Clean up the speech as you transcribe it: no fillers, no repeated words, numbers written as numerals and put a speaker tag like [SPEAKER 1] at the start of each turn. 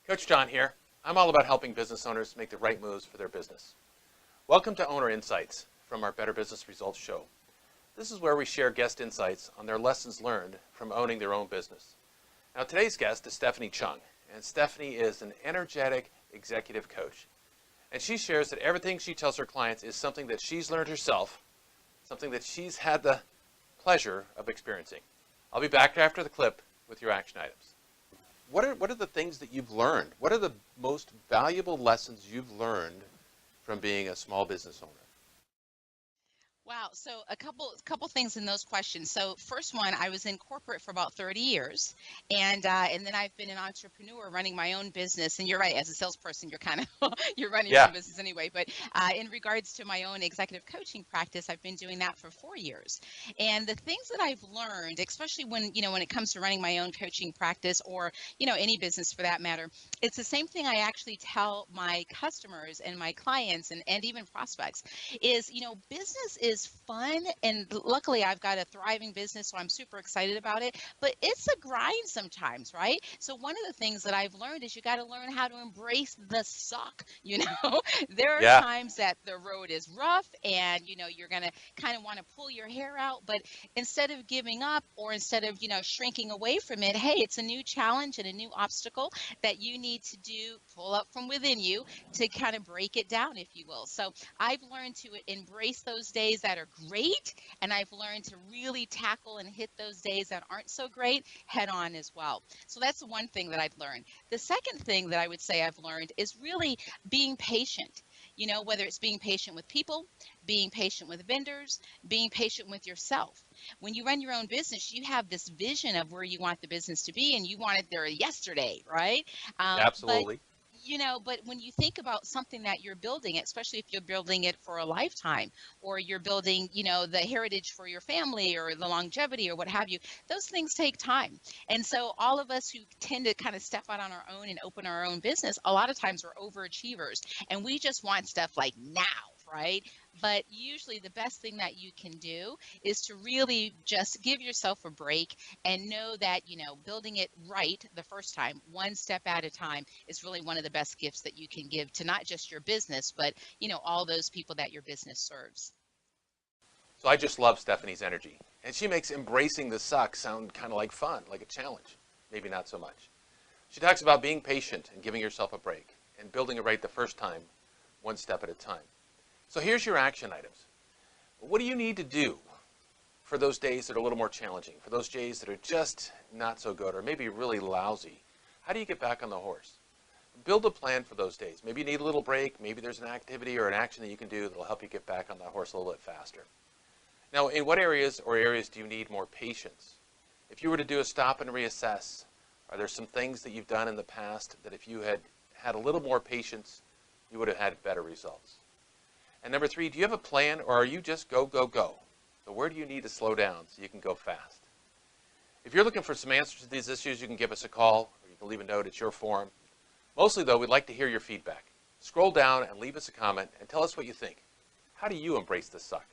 [SPEAKER 1] Coach John here. I'm all about helping business owners make the right moves for their business. Welcome to Owner Insights from our Better Business Results show. This is where we share guest insights on their lessons learned from owning their own business. Now today's guest is Stephanie Chung, and Stephanie is an energetic executive coach. And she shares that everything she tells her clients is something that she's learned herself, something that she's had the pleasure of experiencing. I'll be back after the clip with your action items. What are the things that you've learned? What are the most valuable lessons you've learned from being a small business owner?
[SPEAKER 2] Wow. So a couple things in those questions. So first one, I was in corporate for about 30 years, and then I've been an entrepreneur running my own business. And you're right, as a salesperson, you're kind of you're running your
[SPEAKER 1] Yeah.
[SPEAKER 2] own business anyway. But in regards to my own executive coaching practice, I've been doing that for 4 years. And the things that I've learned, especially when it comes to running my own coaching practice, or any business for that matter, it's the same thing I actually tell my customers and my clients and even prospects is, business is fun, and luckily I've got a thriving business, so I'm super excited about it, but it's a grind sometimes, right? So one of the things that I've learned is you got to learn how to embrace the suck. There are
[SPEAKER 1] Yeah.
[SPEAKER 2] times that the road is rough, and you're going to kind of want to pull your hair out, but instead of giving up, or instead of shrinking away from it, hey, it's a new challenge and a new obstacle that you need to pull up from within you to kind of break it down, if you will. So I've learned to embrace those days that are great, and I've learned to really tackle and hit those days that aren't so great head on as well. So that's one thing that I've learned. The second thing that I would say I've learned is really being patient. Whether it's being patient with people, being patient with vendors, being patient with yourself. When you run your own business, you have this vision of where you want the business to be, and you want it there yesterday, right? But
[SPEAKER 1] Absolutely.
[SPEAKER 2] but when you think about something that you're building, especially if you're building it for a lifetime, or you're building, the heritage for your family, or the longevity, or what have you, those things take time. And so all of us who tend to kind of step out on our own and open our own business, a lot of times we're overachievers, and we just want stuff like now, right? But usually the best thing that you can do is to really just give yourself a break and know that, building it right the first time, one step at a time, is really one of the best gifts that you can give to not just your business, but, all those people that your business serves.
[SPEAKER 1] So I just love Stephanie's energy. And she makes embracing the suck sound kind of like fun, like a challenge. Maybe not so much. She talks about being patient and giving yourself a break and building it right the first time, one step at a time. So here's your action items. What do you need to do for those days that are a little more challenging, for those days that are just not so good or maybe really lousy? How do you get back on the horse? Build a plan for those days. Maybe you need a little break. Maybe there's an activity or an action that you can do that will help you get back on the horse a little bit faster. Now, in what areas do you need more patience? If you were to do a stop and reassess, are there some things that you've done in the past that if you had had a little more patience, you would have had better results? And number 3, do you have a plan, or are you just go, go, go? So where do you need to slow down so you can go fast? If you're looking for some answers to these issues, you can give us a call, or you can leave a note. It's your forum. Mostly, though, we'd like to hear your feedback. Scroll down and leave us a comment and tell us what you think. How do you embrace the suck?